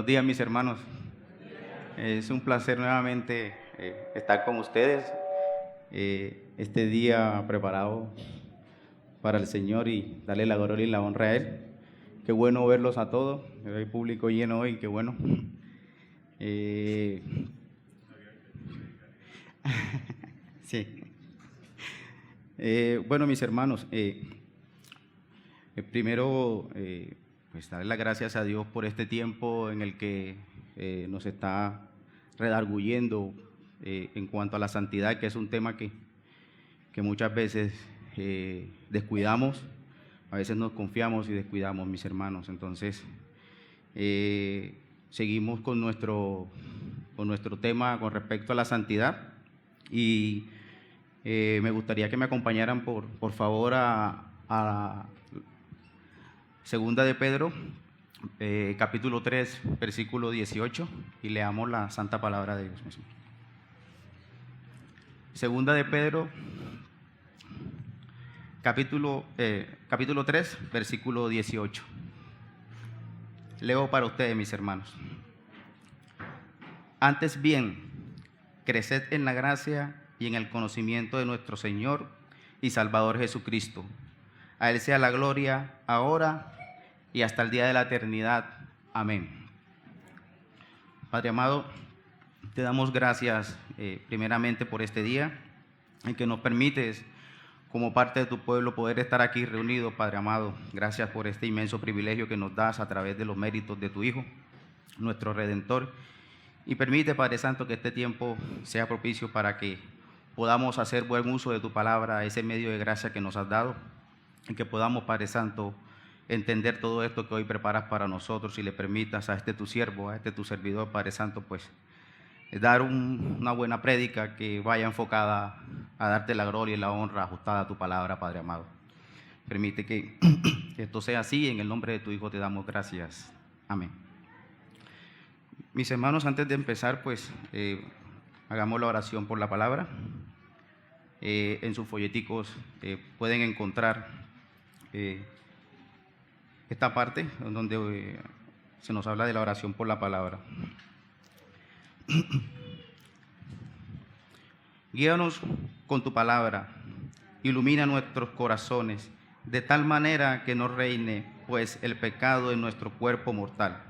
días, mis hermanos. Es un placer nuevamente estar con ustedes este día preparado para el Señor y darle la gloria y la honra a Él. Qué bueno verlos a todos. Hay público lleno hoy, qué bueno. Sí. Bueno, mis hermanos, primero, pues darle las gracias a Dios por este tiempo en el que nos está redarguyendo en cuanto a la santidad, que es un tema que muchas veces descuidamos, a veces nos confiamos y descuidamos, mis hermanos. Entonces, seguimos con nuestro tema con respecto a la santidad y me gustaría que me acompañaran por favor a Segunda de Pedro, capítulo 3, versículo 18, y leamos la santa palabra de Dios mismo. Segunda de Pedro, capítulo 3, versículo 18. Leo para ustedes, mis hermanos. Antes bien, creced en la gracia y en el conocimiento de nuestro Señor y Salvador Jesucristo. A Él sea la gloria ahora y hasta el día de la eternidad. Amén. Padre amado, te damos gracias primeramente por este día en que nos permites como parte de tu pueblo poder estar aquí reunidos, Padre amado. Gracias por este inmenso privilegio que nos das a través de los méritos de tu Hijo, nuestro Redentor. Y permite, Padre Santo, que este tiempo sea propicio para que podamos hacer buen uso de tu palabra, ese medio de gracia que nos has dado, y que podamos, Padre Santo, entender todo esto que hoy preparas para nosotros y le permitas a este tu siervo, a este tu servidor, Padre Santo, pues dar una buena prédica que vaya enfocada a darte la gloria y la honra ajustada a tu palabra, Padre amado. Permite que esto sea así, en el nombre de tu Hijo te damos gracias. Amén. Mis hermanos, antes de empezar, pues hagamos la oración por la palabra. En sus folleticos pueden encontrar esta parte donde se nos habla de la oración por la palabra. Guíanos con tu palabra, ilumina nuestros corazones, de tal manera que no reine, pues, el pecado en nuestro cuerpo mortal,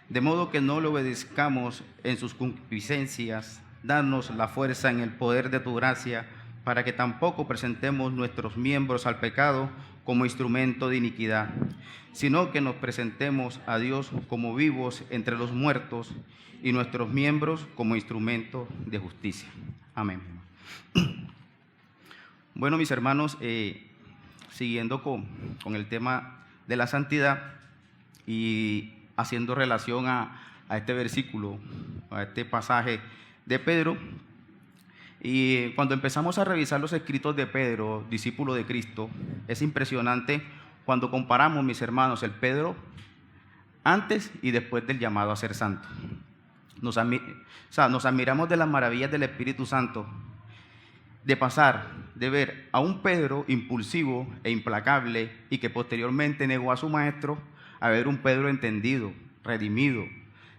de modo que no le obedezcamos en sus concupiscencias. Danos la fuerza en el poder de tu gracia, para que tampoco presentemos nuestros miembros al pecado como instrumento de iniquidad, sino que nos presentemos a Dios como vivos entre los muertos y nuestros miembros como instrumento de justicia. Amén. Bueno, mis hermanos, siguiendo con el tema de la santidad y haciendo relación a este versículo, a este pasaje de Pedro, y cuando empezamos a revisar los escritos de Pedro, discípulo de Cristo, es impresionante cuando comparamos, mis hermanos, el Pedro antes y después del llamado a ser santo. Nos admiramos de las maravillas del Espíritu Santo, de pasar de ver a un Pedro impulsivo e implacable y que posteriormente negó a su maestro, a ver un Pedro entendido, redimido,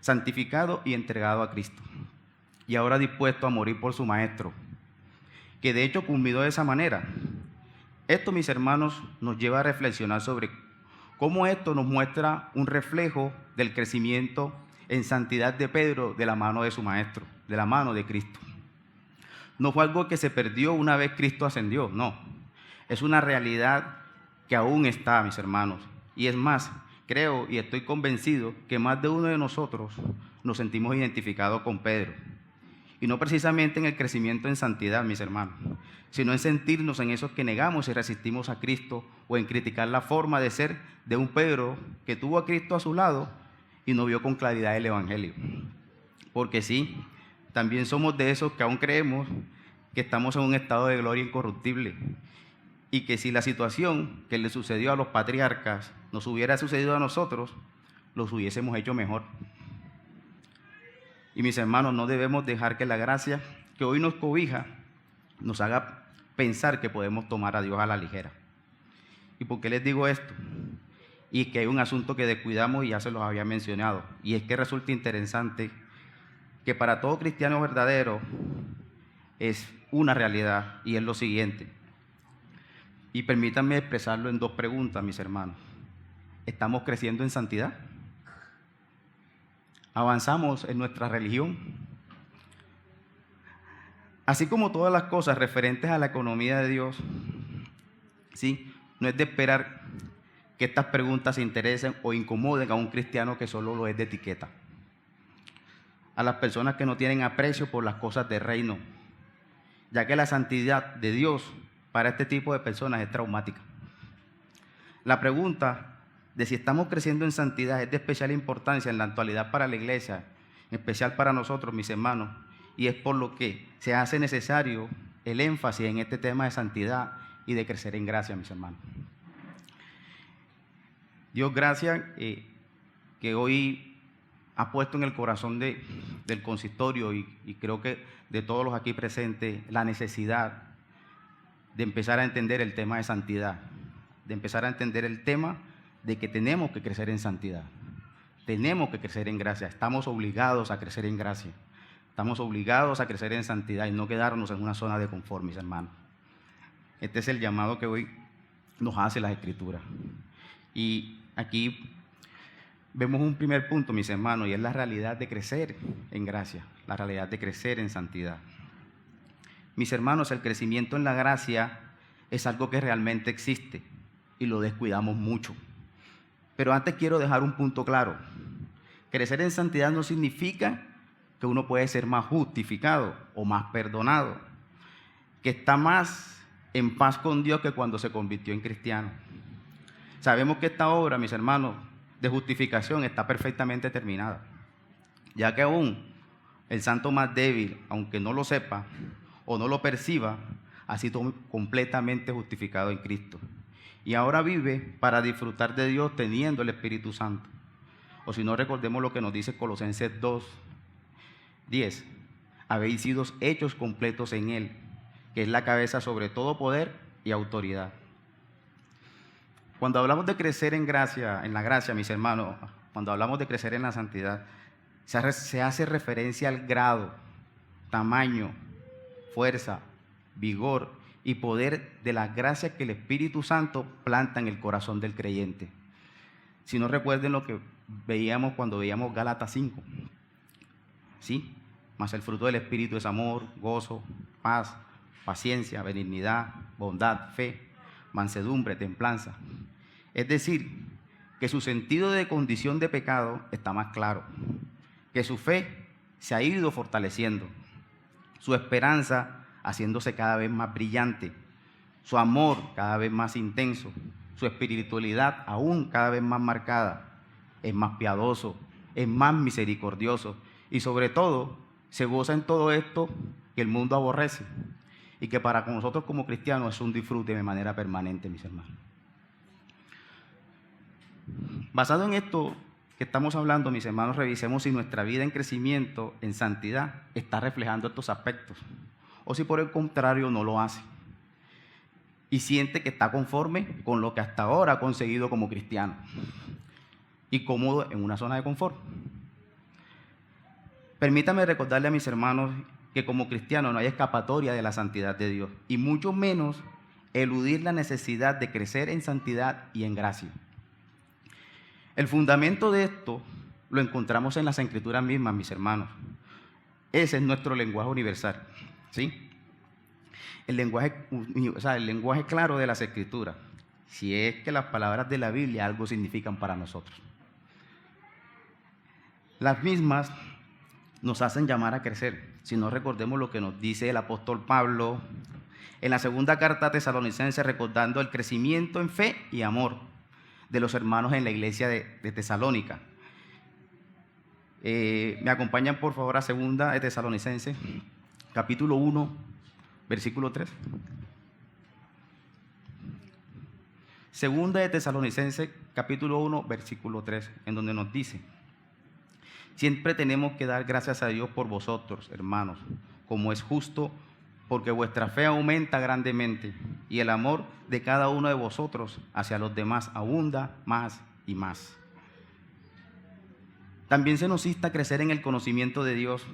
santificado y entregado a Cristo, y ahora dispuesto a morir por su maestro, que de hecho culminó de esa manera. Esto, mis hermanos, nos lleva a reflexionar sobre cómo esto nos muestra un reflejo del crecimiento en santidad de Pedro de la mano de su maestro, de la mano de Cristo. No fue algo que se perdió una vez Cristo ascendió, no. Es una realidad que aún está, mis hermanos. Y es más, creo y estoy convencido que más de uno de nosotros nos sentimos identificados con Pedro. Y no precisamente en el crecimiento en santidad, mis hermanos, sino en sentirnos en esos que negamos y resistimos a Cristo, o en criticar la forma de ser de un Pedro que tuvo a Cristo a su lado y no vio con claridad el Evangelio. Porque sí, también somos de esos que aún creemos que estamos en un estado de gloria incorruptible y que si la situación que le sucedió a los patriarcas nos hubiera sucedido a nosotros, los hubiésemos hecho mejor. Y mis hermanos, no debemos dejar que la gracia que hoy nos cobija nos haga pensar que podemos tomar a Dios a la ligera. ¿Y por qué les digo esto? Y es que hay un asunto que descuidamos y ya se los había mencionado, y es que resulta interesante que para todo cristiano verdadero es una realidad, y es lo siguiente. Y permítanme expresarlo en dos preguntas, mis hermanos. ¿Estamos creciendo en santidad? ¿Avanzamos en nuestra religión? Así como todas las cosas referentes a la economía de Dios, ¿sí? No es de esperar que estas preguntas interesen o incomoden a un cristiano que solo lo es de etiqueta. A las personas que no tienen aprecio por las cosas del reino, ya que la santidad de Dios para este tipo de personas es traumática. La pregunta de si estamos creciendo en santidad es de especial importancia en la actualidad para la iglesia, en especial para nosotros, mis hermanos, y es por lo que se hace necesario el énfasis en este tema de santidad y de crecer en gracia, mis hermanos. Dios gracias que hoy ha puesto en el corazón del consistorio y creo que de todos los aquí presentes la necesidad de empezar a entender el tema de santidad, de empezar a entender el tema de que tenemos que crecer en santidad, tenemos que crecer en gracia, estamos obligados a crecer en gracia, estamos obligados a crecer en santidad y no quedarnos en una zona de confort, mis hermanos. Este es el llamado que hoy nos hace las Escrituras. Y aquí vemos un primer punto, mis hermanos, y es la realidad de crecer en gracia, la realidad de crecer en santidad. Mis hermanos, el crecimiento en la gracia es algo que realmente existe y lo descuidamos mucho. Pero antes quiero dejar un punto claro. Crecer en santidad no significa que uno puede ser más justificado o más perdonado, que está más en paz con Dios que cuando se convirtió en cristiano. Sabemos que esta obra, mis hermanos, de justificación está perfectamente terminada, ya que aún el santo más débil, aunque no lo sepa o no lo perciba, ha sido completamente justificado en Cristo. Y ahora vive para disfrutar de Dios teniendo el Espíritu Santo. O si no, recordemos lo que nos dice Colosenses 2:10. Habéis sido hechos completos en Él, que es la cabeza sobre todo poder y autoridad. Cuando hablamos de crecer en gracia, en la gracia, mis hermanos, cuando hablamos de crecer en la santidad, se hace referencia al grado, tamaño, fuerza, vigor y poder de las gracias que el Espíritu Santo planta en el corazón del creyente. Si no, recuerden lo que veíamos cuando veíamos Gálatas 5, ¿sí? Mas el fruto del Espíritu es amor, gozo, paz, paciencia, benignidad, bondad, fe, mansedumbre, templanza. Es decir, que su sentido de condición de pecado está más claro, que su fe se ha ido fortaleciendo, su esperanza haciéndose cada vez más brillante, su amor cada vez más intenso, su espiritualidad aún cada vez más marcada, es más piadoso, es más misericordioso y sobre todo se goza en todo esto que el mundo aborrece y que para nosotros como cristianos es un disfrute de manera permanente, mis hermanos. Basado en esto que estamos hablando, mis hermanos, revisemos si nuestra vida en crecimiento, en santidad, está reflejando estos aspectos o si por el contrario no lo hace y siente que está conforme con lo que hasta ahora ha conseguido como cristiano y cómodo en una zona de confort. Permítame recordarle a mis hermanos que como cristianos no hay escapatoria de la santidad de Dios y mucho menos eludir la necesidad de crecer en santidad y en gracia. El fundamento de esto lo encontramos en las Escrituras mismas, mis hermanos. Ese es nuestro lenguaje universal, ¿sí? El lenguaje claro de las Escrituras, si es que las palabras de la Biblia algo significan para nosotros. Las mismas nos hacen llamar a crecer. Si no, recordemos lo que nos dice el apóstol Pablo en la segunda carta a Tesalonicenses, recordando el crecimiento en fe y amor de los hermanos en la iglesia de Tesalónica. Me acompañan por favor a segunda de Tesalonicenses, capítulo 1, versículo 3. Segunda de Tesalonicenses, capítulo 1, versículo 3, en donde nos dice: siempre tenemos que dar gracias a Dios por vosotros, hermanos, como es justo, porque vuestra fe aumenta grandemente y el amor de cada uno de vosotros hacia los demás abunda más y más. También se nos insta a crecer en el conocimiento de Dios,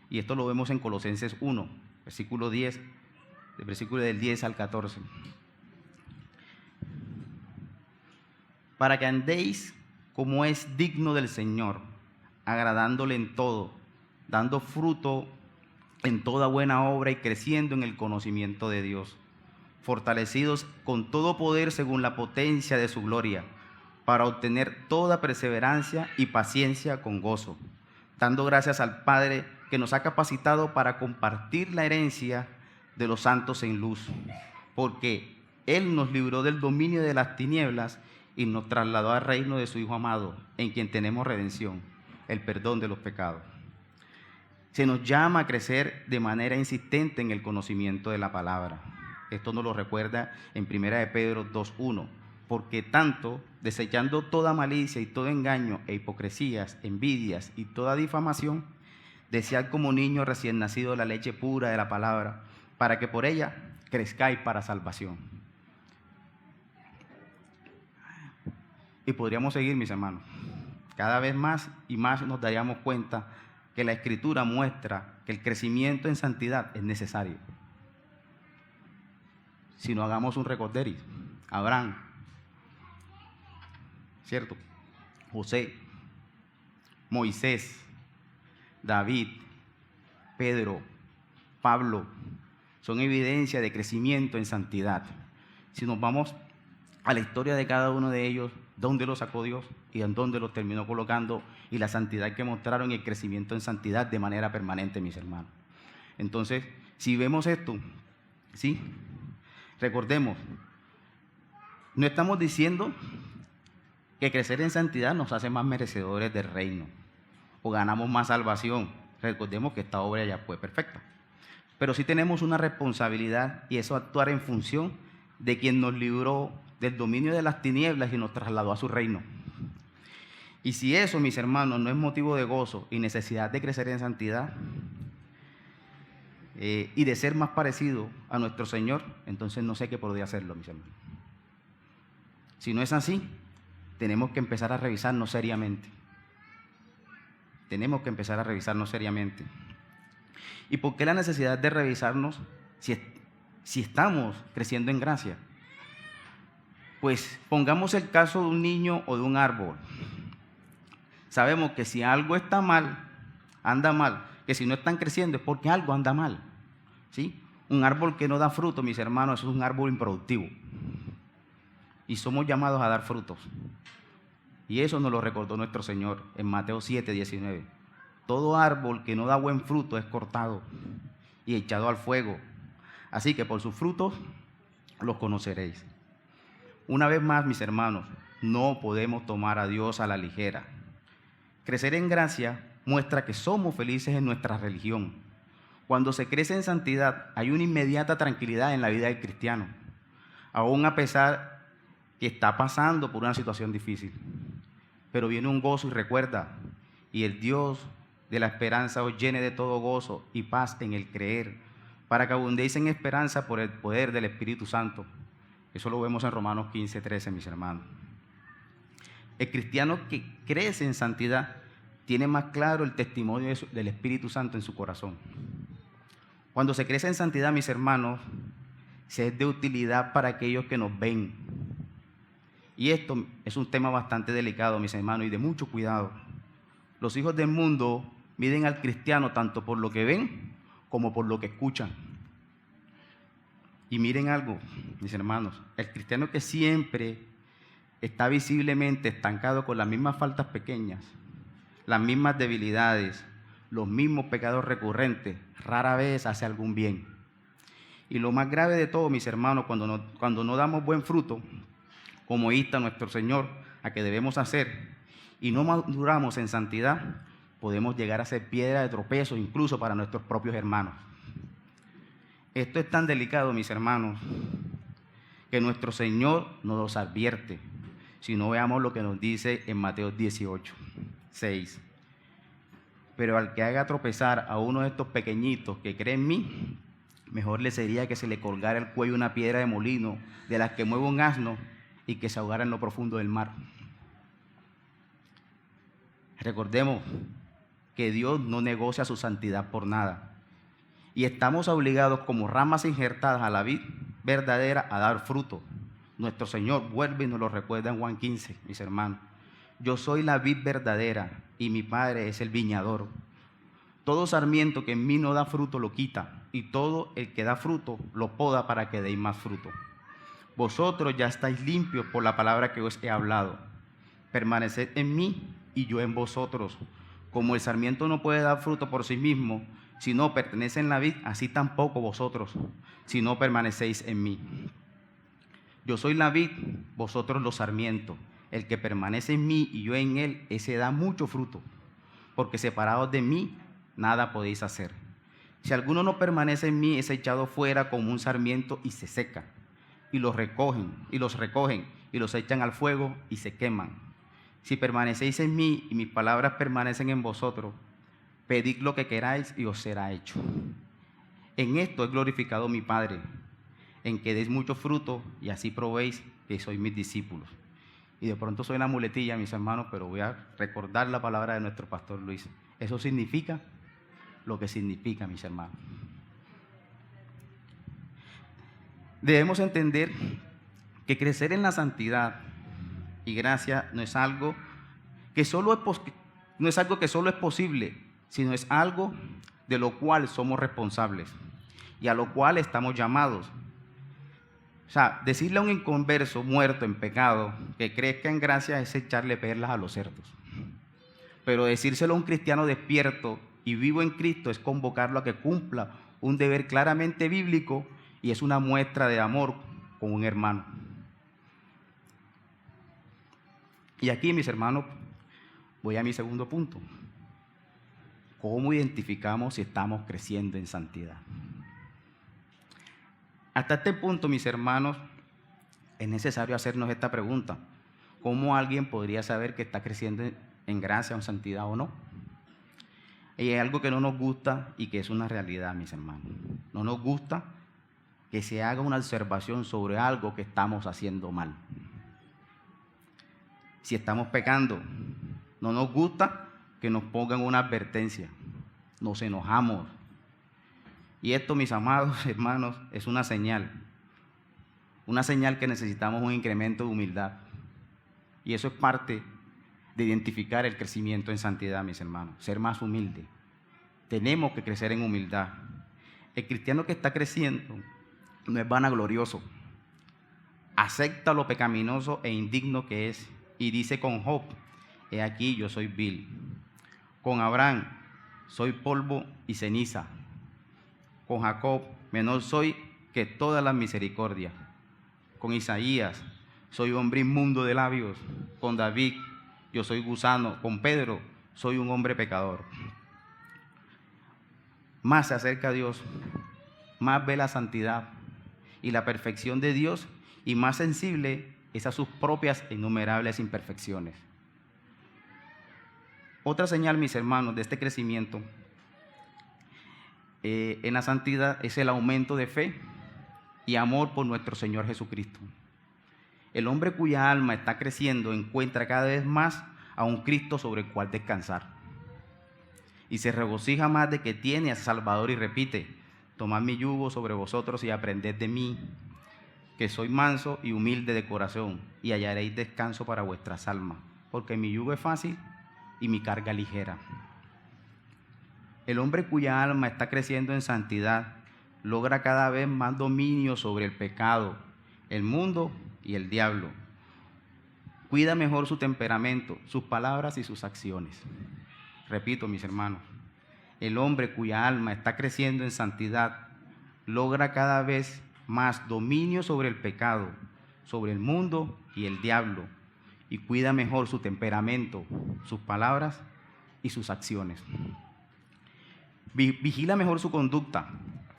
y esto lo vemos en Colosenses 1, versículo 10, del versículo del 10 al 14. Para que andéis como es digno del Señor, agradándole en todo, dando fruto en toda buena obra y creciendo en el conocimiento de Dios, fortalecidos con todo poder según la potencia de su gloria, para obtener toda perseverancia y paciencia con gozo, dando gracias al Padre que nos ha capacitado para compartir la herencia de los santos en luz, porque Él nos libró del dominio de las tinieblas y nos trasladó al reino de su Hijo amado, en quien tenemos redención, el perdón de los pecados. Se nos llama a crecer de manera insistente en el conocimiento de la palabra. Esto nos lo recuerda en 1 de Pedro 2:1. Porque tanto, desechando toda malicia y todo engaño e hipocresías, envidias y toda difamación, desead como niños recién nacidos la leche pura de la palabra, para que por ella crezcáis para salvación. Y podríamos seguir, mis hermanos. Cada vez más y más nos daríamos cuenta que la Escritura muestra que el crecimiento en santidad es necesario. Si no, hagamos un recorderis. Abraham, ¿cierto? José, Moisés, David, Pedro, Pablo, son evidencia de crecimiento en santidad. Si nos vamos a la historia de cada uno de ellos, dónde los sacó Dios y en dónde los terminó colocando, y la santidad que mostraron y el crecimiento en santidad de manera permanente, mis hermanos. Entonces, si vemos esto, ¿sí? Recordemos, no estamos diciendo que crecer en santidad nos hace más merecedores del reino o ganamos más salvación. Recordemos que esta obra ya fue perfecta. Pero sí tenemos una responsabilidad, y eso actuar en función de quien nos libró del dominio de las tinieblas y nos trasladó a su reino. Y si eso, mis hermanos, no es motivo de gozo y necesidad de crecer en santidad y de ser más parecido a nuestro Señor, entonces no sé qué podría hacerlo, mis hermanos. Si no es así, tenemos que empezar a revisarnos seriamente. Tenemos que empezar a revisarnos seriamente. ¿Y por qué la necesidad de revisarnos si estamos creciendo en gracia? Pues pongamos el caso de un niño o de un árbol. Sabemos que si algo está mal, anda mal, que si no están creciendo es porque algo anda mal, ¿sí? Un árbol que no da fruto, mis hermanos, es un árbol improductivo. Y somos llamados a dar frutos. Y eso nos lo recordó nuestro Señor en Mateo 7:19. Todo árbol que no da buen fruto es cortado y echado al fuego. Así que por sus frutos los conoceréis. Una vez más, mis hermanos, no podemos tomar a Dios a la ligera. Crecer en gracia muestra que somos felices en nuestra religión. Cuando se crece en santidad, hay una inmediata tranquilidad en la vida del cristiano, aún a pesar que está pasando por una situación difícil. Pero viene un gozo y recuerda, y el Dios de la esperanza os llene de todo gozo y paz en el creer, para que abundéis en esperanza por el poder del Espíritu Santo. Eso lo vemos en Romanos 15:13, mis hermanos. El cristiano que crece en santidad tiene más claro el testimonio del Espíritu Santo en su corazón. Cuando se crece en santidad, mis hermanos, se es de utilidad para aquellos que nos ven. Y esto es un tema bastante delicado, mis hermanos, y de mucho cuidado. Los hijos del mundo miden al cristiano tanto por lo que ven como por lo que escuchan. Y miren algo, mis hermanos, el cristiano que siempre está visiblemente estancado con las mismas faltas pequeñas, las mismas debilidades, los mismos pecados recurrentes, rara vez hace algún bien. Y lo más grave de todo, mis hermanos, cuando no damos buen fruto, como insta nuestro Señor a que debemos hacer, y no maduramos en santidad, podemos llegar a ser piedra de tropiezo incluso para nuestros propios hermanos. Esto es tan delicado, mis hermanos, que nuestro Señor nos los advierte. Si no, veamos lo que nos dice en Mateo 18:6. Pero al que haga tropezar a uno de estos pequeñitos que cree en mí, mejor le sería que se le colgara el cuello una piedra de molino, de las que mueve un asno, y que se ahogara en lo profundo del mar. Recordemos que Dios no negocia su santidad por nada. Y estamos obligados como ramas injertadas a la vid verdadera a dar fruto. Nuestro Señor vuelve y nos lo recuerda en Juan 15, mis hermanos. Yo soy la vid verdadera y mi Padre es el viñador. Todo sarmiento que en mí no da fruto lo quita, y todo el que da fruto lo poda para que deis más fruto. Vosotros ya estáis limpios por la palabra que os he hablado. Permaneced en mí y yo en vosotros. Como el sarmiento no puede dar fruto por sí mismo, si no pertenece en la vid, así tampoco vosotros, si no permanecéis en mí. Yo soy la vid, vosotros los sarmientos. El que permanece en mí y yo en él, ese da mucho fruto, porque separados de mí, nada podéis hacer. Si alguno no permanece en mí, es echado fuera como un sarmiento y se seca. Y los recogen, y los echan al fuego y se queman. Si permanecéis en mí y mis palabras permanecen en vosotros, pedid lo que queráis y os será hecho. En esto he glorificado a mi Padre, en que deis mucho fruto y así probéis que sois mis discípulos. Y de pronto soy una muletilla, mis hermanos, pero voy a recordar la palabra de nuestro pastor Luis. Eso significa lo que significa, mis hermanos. Debemos entender que crecer en la santidad y gracia no es algo que solo es posible, sino es algo de lo cual somos responsables y a lo cual estamos llamados. O sea, decirle a un inconverso muerto en pecado que crezca en gracia es echarle perlas a los cerdos. Pero decírselo a un cristiano despierto y vivo en Cristo es convocarlo a que cumpla un deber claramente bíblico y es una muestra de amor con un hermano. Y aquí, mis hermanos, voy a mi segundo punto. ¿Cómo identificamos si estamos creciendo en santidad? Hasta este punto, mis hermanos, es necesario hacernos esta pregunta. ¿Cómo alguien podría saber que está creciendo en gracia o en santidad o no? Y es algo que no nos gusta y que es una realidad, mis hermanos. No nos gusta que se haga una observación sobre algo que estamos haciendo mal. Si estamos pecando, no nos gusta que nos pongan una advertencia. Nos enojamos. Y esto, mis amados hermanos, es una señal que necesitamos un incremento de humildad. Y eso es parte de identificar el crecimiento en santidad, mis hermanos, ser más humilde. Tenemos que crecer en humildad. El cristiano que está creciendo no es vanaglorioso, acepta lo pecaminoso e indigno que es y dice con Job: he aquí yo soy vil. Con Abraham: soy polvo y ceniza. Con Jacob: menor soy que todas las misericordias. Con Isaías: soy hombre inmundo de labios. Con David: yo soy gusano. Con Pedro: soy un hombre pecador. Más se acerca a Dios, más ve la santidad y la perfección de Dios y más sensible es a sus propias e innumerables imperfecciones. Otra señal, mis hermanos, de este crecimiento en la santidad es el aumento de fe y amor por nuestro Señor Jesucristo. El hombre cuya alma está creciendo encuentra cada vez más a un Cristo sobre el cual descansar y se regocija más de que tiene a Salvador y repite: tomad mi yugo sobre vosotros y aprended de mí, que soy manso y humilde de corazón, y hallaréis descanso para vuestras almas, porque mi yugo es fácil y mi carga ligera. El hombre cuya alma está creciendo en santidad logra cada vez más dominio sobre el pecado, el mundo y el diablo. Cuida mejor su temperamento, sus palabras y sus acciones. Repito, mis hermanos, el hombre cuya alma está creciendo en santidad logra cada vez más dominio sobre el pecado, sobre el mundo y el diablo, y cuida mejor su temperamento, sus palabras y sus acciones. Vigila mejor su conducta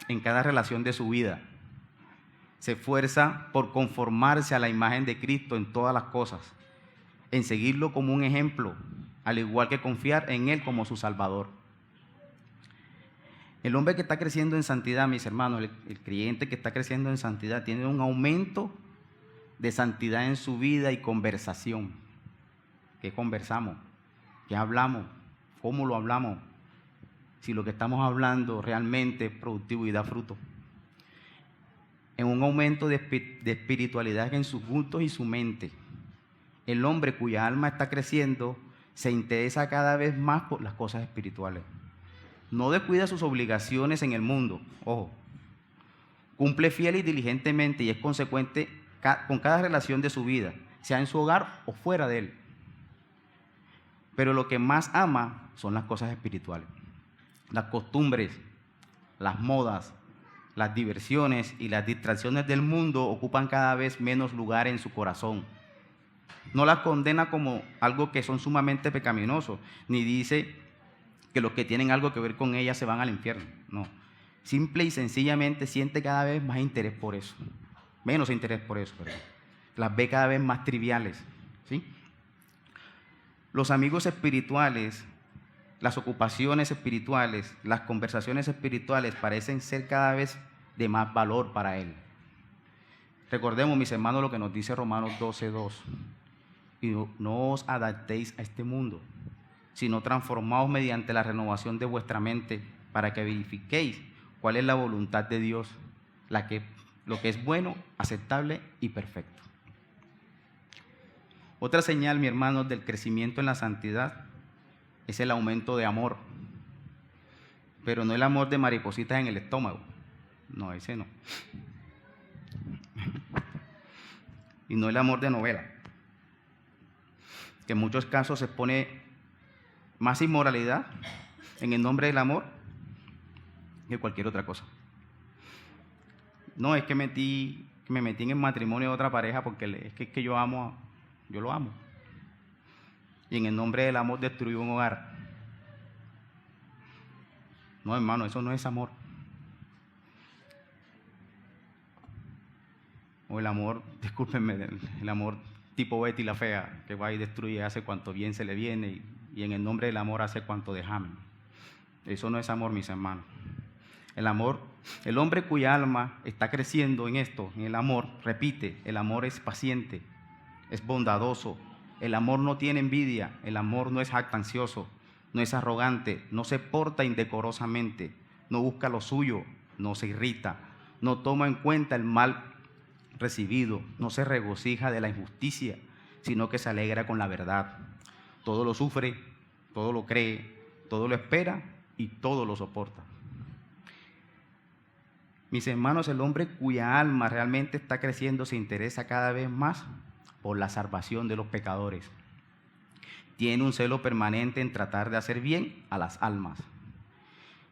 en cada relación de su vida. Se esfuerza por conformarse a la imagen de Cristo en todas las cosas, en seguirlo como un ejemplo, al igual que confiar en Él como su Salvador. El hombre que está creciendo en santidad, mis hermanos, el creyente que está creciendo en santidad tiene un aumento de santidad en su vida y conversación. ¿Qué conversamos? ¿Qué hablamos? ¿Cómo lo hablamos? Si lo que estamos hablando realmente es productivo y da fruto. En un aumento de espiritualidad en sus gustos y su mente. El hombre cuya alma está creciendo se interesa cada vez más por las cosas espirituales. No descuida sus obligaciones en el mundo, ojo. Cumple fiel y diligentemente y es consecuente con cada relación de su vida, sea en su hogar o fuera de él. Pero lo que más ama son las cosas espirituales. Las costumbres, las modas, las diversiones y las distracciones del mundo ocupan cada vez menos lugar en su corazón. No las condena como algo que son sumamente pecaminosos, ni dice que los que tienen algo que ver con ellas se van al infierno. No. Simple y sencillamente siente cada vez más interés por eso. Menos interés por eso, perdón. Las ve cada vez más triviales, ¿sí? Los amigos espirituales, las ocupaciones espirituales, las conversaciones espirituales parecen ser cada vez de más valor para él. Recordemos, mis hermanos, lo que nos dice Romanos 12:2. Y no os adaptéis a este mundo, sino transformaos mediante la renovación de vuestra mente para que verifiquéis cuál es la voluntad de Dios, lo que es bueno, aceptable y perfecto. Otra señal, mi hermano, del crecimiento en la santidad es el aumento de amor, pero no el amor de maripositas en el estómago, no, ese no. Y no el amor de novela, que en muchos casos se pone más inmoralidad en el nombre del amor que cualquier otra cosa. No, es que me metí en el matrimonio de otra pareja porque es que yo lo amo. Y en el nombre del amor destruyó un hogar. No, hermano, eso no es amor. O el amor, discúlpenme, el amor tipo Betty la fea, que va y destruye, hace cuanto bien se le viene y en el nombre del amor hace cuanto dejame. Eso no es amor, mis hermanos. El amor, el hombre cuya alma está creciendo en esto, en el amor, repite, el amor es paciente, es bondadoso, el amor no tiene envidia, el amor no es jactancioso, no es arrogante, no se porta indecorosamente, no busca lo suyo, no se irrita, no toma en cuenta el mal recibido, no se regocija de la injusticia, sino que se alegra con la verdad. Todo lo sufre, todo lo cree, todo lo espera y todo lo soporta. Mis hermanos, el hombre cuya alma realmente está creciendo se interesa cada vez más por la salvación de los pecadores. Tiene un celo permanente en tratar de hacer bien a las almas.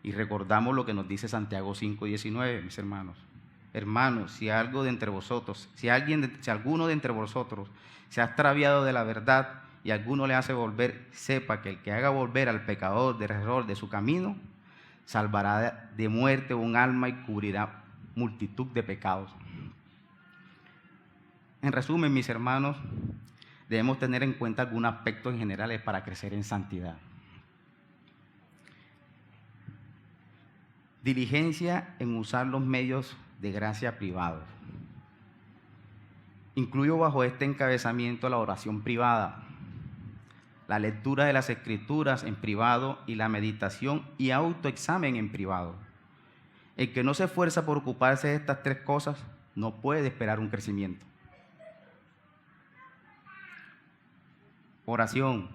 Y recordamos lo que nos dice Santiago 5:19, mis hermanos. Hermanos, si alguno de entre vosotros se ha extraviado de la verdad y alguno le hace volver, sepa que el que haga volver al pecador del error de su camino, salvará de muerte un alma y cubrirá multitud de pecados. En resumen, mis hermanos, debemos tener en cuenta algunos aspectos generales para crecer en santidad. Diligencia en usar los medios de gracia privados. Incluyo bajo este encabezamiento la oración privada, la lectura de las Escrituras en privado y la meditación y autoexamen en privado. El que no se esfuerza por ocuparse de estas tres cosas no puede esperar un crecimiento. Oración,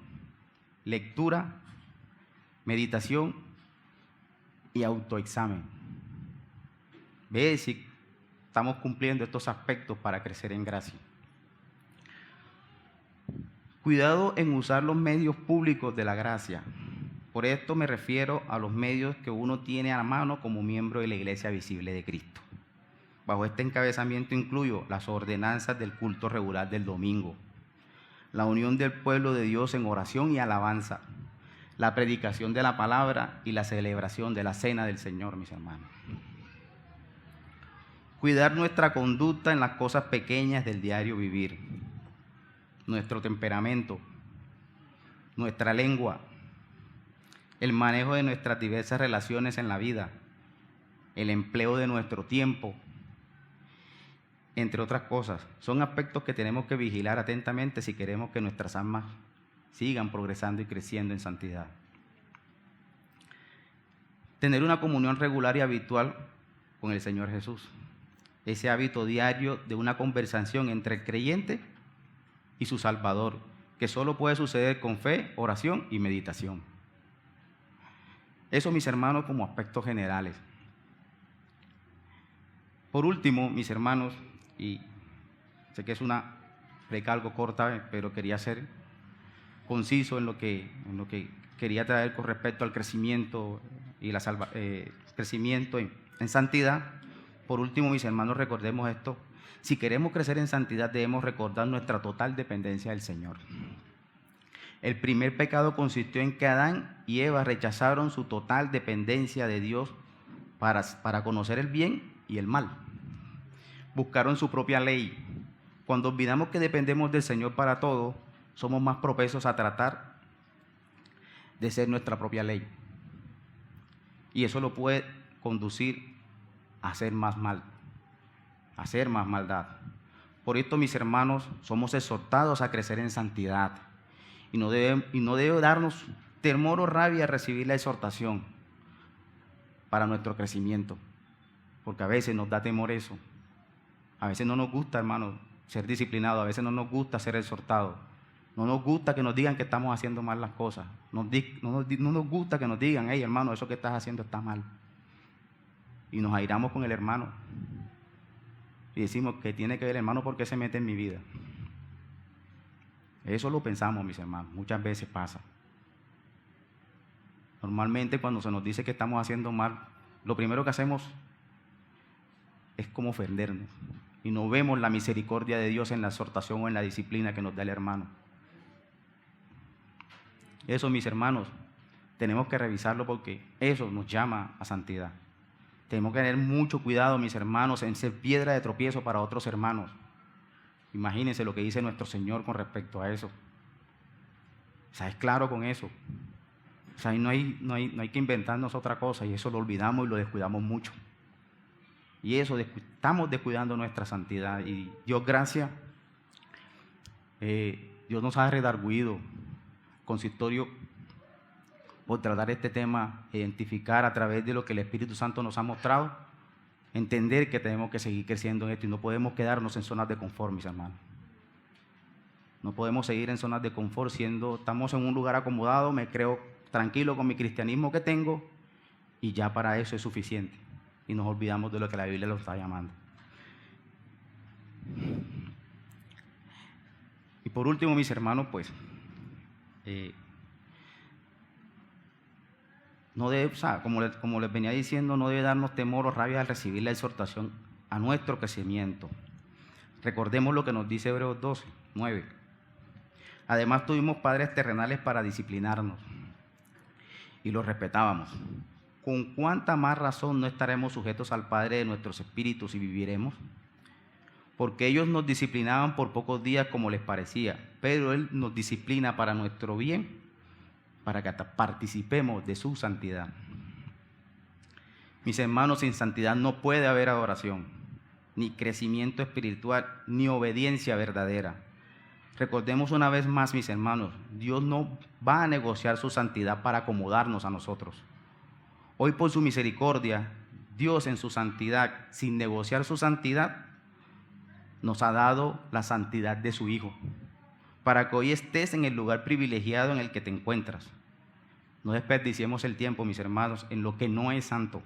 lectura, meditación y autoexamen. Ve si estamos cumpliendo estos aspectos para crecer en gracia. Cuidado en usar los medios públicos de la gracia. Por esto me refiero a los medios que uno tiene a la mano como miembro de la Iglesia Visible de Cristo. Bajo este encabezamiento incluyo las ordenanzas del culto regular del domingo, la unión del pueblo de Dios en oración y alabanza, la predicación de la palabra y la celebración de la cena del Señor, mis hermanos. Cuidar nuestra conducta en las cosas pequeñas del diario vivir, nuestro temperamento, nuestra lengua, el manejo de nuestras diversas relaciones en la vida, el empleo de nuestro tiempo, entre otras cosas. Son aspectos que tenemos que vigilar atentamente si queremos que nuestras almas sigan progresando y creciendo en santidad. Tener una comunión regular y habitual con el Señor Jesús. Ese hábito diario de una conversación entre el creyente y su Salvador, que solo puede suceder con fe, oración y meditación. Eso, mis hermanos, como aspectos generales. Por último, mis hermanos, y sé que es una preca algo corta, pero quería ser conciso en lo que quería traer con respecto al crecimiento y crecimiento en santidad. Por último, mis hermanos, recordemos esto: si queremos crecer en santidad, debemos recordar nuestra total dependencia del Señor. El primer pecado consistió en que Adán y Eva rechazaron su total dependencia de Dios para conocer el bien y el mal. Buscaron su propia ley. Cuando olvidamos que dependemos del Señor para todo, somos más propensos a tratar de ser nuestra propia ley. Y eso lo puede conducir a hacer más mal, a hacer más maldad. Por esto, mis hermanos, somos exhortados a crecer en santidad. Y no debe darnos temor o rabia a recibir la exhortación para nuestro crecimiento. Porque a veces nos da temor eso. A veces no nos gusta, hermano, ser disciplinado. A veces no nos gusta ser exhortado. No nos gusta que nos digan que estamos haciendo mal las cosas. No nos gusta que nos digan: hey, hermano, eso que estás haciendo está mal. Y nos airamos con el hermano. Y decimos: ¿qué tiene que ver el hermano? ¿Por qué se mete en mi vida? Eso lo pensamos, mis hermanos. Muchas veces pasa. Normalmente, cuando se nos dice que estamos haciendo mal, lo primero que hacemos es como ofendernos. Y no vemos la misericordia de Dios en la exhortación o en la disciplina que nos da el hermano. Eso, mis hermanos, tenemos que revisarlo, porque eso nos llama a santidad. Tenemos que tener mucho cuidado, mis hermanos, en ser piedra de tropiezo para otros hermanos. Imagínense lo que dice nuestro Señor con respecto a eso. O sea, es claro con eso. O sea, no hay que inventarnos otra cosa, y eso lo olvidamos y lo descuidamos mucho. Y eso, estamos descuidando nuestra santidad. Y Dios, gracias, Dios nos ha redarguido, consistorio, por tratar este tema, identificar a través de lo que el Espíritu Santo nos ha mostrado, entender que tenemos que seguir creciendo en esto y no podemos quedarnos en zonas de confort, mis hermanos. No podemos seguir en zonas de confort estamos en un lugar acomodado, me creo tranquilo con mi cristianismo que tengo y ya para eso es suficiente. Y nos olvidamos de lo que la Biblia nos está llamando. Y por último, mis hermanos, pues, no debe, o sea, como les venía diciendo, no debe darnos temor o rabia al recibir la exhortación a nuestro crecimiento. Recordemos lo que nos dice Hebreos 12, 9. Además, tuvimos padres terrenales para disciplinarnos y los respetábamos. ¿Con cuánta más razón no estaremos sujetos al Padre de nuestros espíritus y viviremos? Porque ellos nos disciplinaban por pocos días como les parecía, pero Él nos disciplina para nuestro bien, para que participemos de su santidad. Mis hermanos, sin santidad no puede haber adoración, ni crecimiento espiritual, ni obediencia verdadera. Recordemos una vez más, mis hermanos, Dios no va a negociar su santidad para acomodarnos a nosotros. Hoy, por su misericordia, Dios en su santidad, sin negociar su santidad, nos ha dado la santidad de su Hijo, para que hoy estés en el lugar privilegiado en el que te encuentras. No desperdiciemos el tiempo, mis hermanos, en lo que no es santo.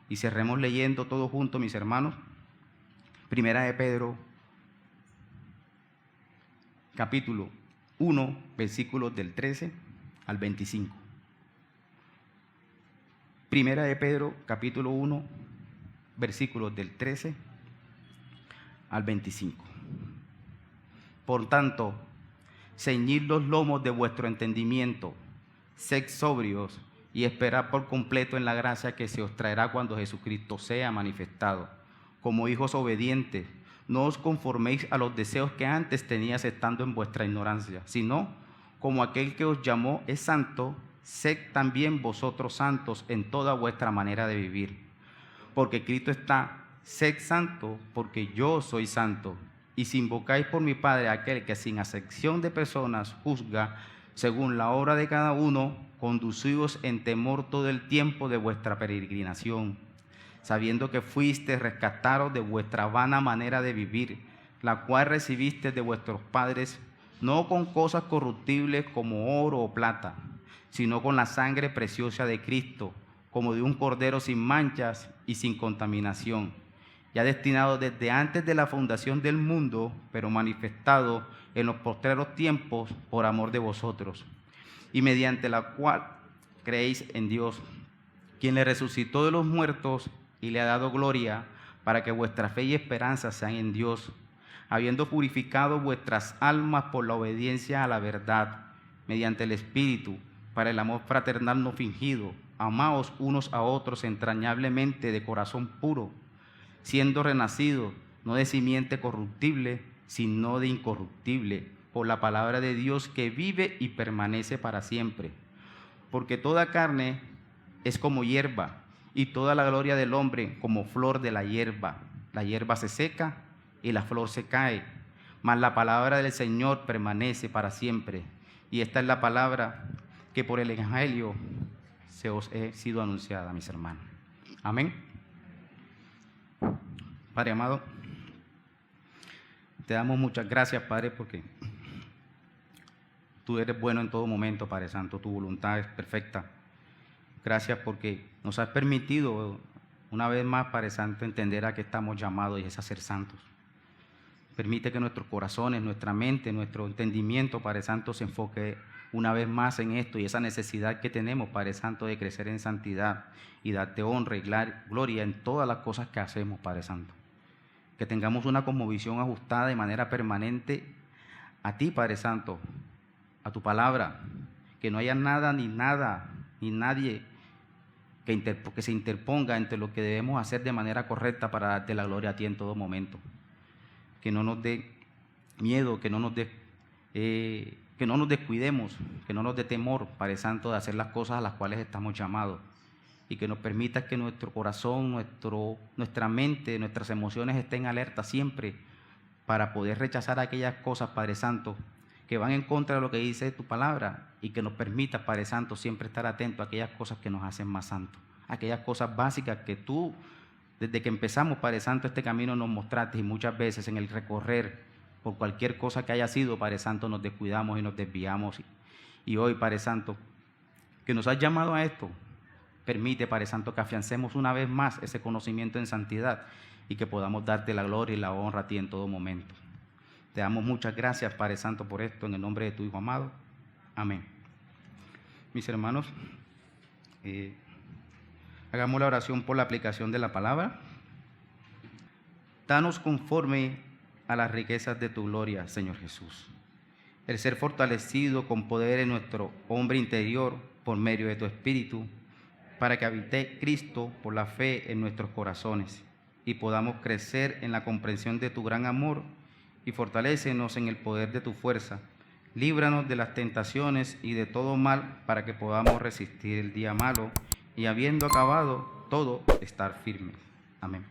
Y cerremos leyendo todos juntos, mis hermanos, Primera de Pedro, capítulo 1, versículos del 13 al 25. Primera de Pedro, capítulo 1, versículos del 13 al 25. Por tanto, ceñid los lomos de vuestro entendimiento, sed sobrios y esperad por completo en la gracia que se os traerá cuando Jesucristo sea manifestado. Como hijos obedientes, no os conforméis a los deseos que antes teníais estando en vuestra ignorancia, sino como aquel que os llamó es santo, sed también vosotros santos en toda vuestra manera de vivir. Porque Cristo está: sed santo, porque yo soy santo. Y si invocáis por mi Padre aquel que sin acepción de personas juzga según la obra de cada uno, conducidos en temor todo el tiempo de vuestra peregrinación, sabiendo que fuisteis rescatados de vuestra vana manera de vivir, la cual recibisteis de vuestros padres, no con cosas corruptibles como oro o plata, sino con la sangre preciosa de Cristo, como de un cordero sin manchas y sin contaminación, ya destinado desde antes de la fundación del mundo, pero manifestado en los postreros tiempos por amor de vosotros, y mediante la cual creéis en Dios, quien le resucitó de los muertos y le ha dado gloria, para que vuestra fe y esperanza sean en Dios, habiendo purificado vuestras almas por la obediencia a la verdad, mediante el Espíritu, para el amor fraternal no fingido. Amaos unos a otros entrañablemente de corazón puro, siendo renacidos, no de simiente corruptible, sino de incorruptible, por la palabra de Dios que vive y permanece para siempre. Porque toda carne es como hierba, y toda la gloria del hombre como flor de la hierba. La hierba se seca y la flor se cae, mas la palabra del Señor permanece para siempre. Y esta es la palabra que por el Evangelio se os he sido anunciada, mis hermanos. Amén. Padre amado, te damos muchas gracias, Padre, porque tú eres bueno en todo momento, Padre Santo. Tu voluntad es perfecta. Gracias porque nos has permitido una vez más, Padre Santo, entender a qué estamos llamados y es a ser santos. Permite que nuestros corazones, nuestra mente, nuestro entendimiento, Padre Santo, se enfoque una vez más en esto y esa necesidad que tenemos, Padre Santo, de crecer en santidad y darte honra y gloria en todas las cosas que hacemos, Padre Santo. Que tengamos una cosmovisión ajustada de manera permanente a ti, Padre Santo, a tu palabra, que no haya nada ni nadie que se interponga entre lo que debemos hacer de manera correcta para darte la gloria a ti en todo momento. Que no nos dé miedo, que no nos descuidemos, que no nos dé temor, Padre Santo, de hacer las cosas a las cuales estamos llamados, y que nos permita que nuestro corazón, nuestra mente, nuestras emociones estén alertas siempre para poder rechazar aquellas cosas, Padre Santo, que van en contra de lo que dice tu palabra, y que nos permita, Padre Santo, siempre estar atentos a aquellas cosas que nos hacen más santos, aquellas cosas básicas que tú, desde que empezamos, Padre Santo, este camino nos mostraste, y muchas veces en el recorrer, por cualquier cosa que haya sido, Padre Santo, nos descuidamos y nos desviamos. Y hoy, Padre Santo, que nos has llamado a esto, permite, Padre Santo, que afiancemos una vez más ese conocimiento en santidad y que podamos darte la gloria y la honra a ti en todo momento. Te damos muchas gracias, Padre Santo, por esto, en el nombre de tu Hijo amado. Amén. Mis hermanos, hagamos la oración por la aplicación de la palabra. Danos conforme a las riquezas de tu gloria, Señor Jesús, el ser fortalecido con poder en nuestro hombre interior por medio de tu Espíritu, para que habite Cristo por la fe en nuestros corazones y podamos crecer en la comprensión de tu gran amor, y fortalécenos en el poder de tu fuerza. Líbranos de las tentaciones y de todo mal, para que podamos resistir el día malo y, habiendo acabado todo, estar firmes. Amén.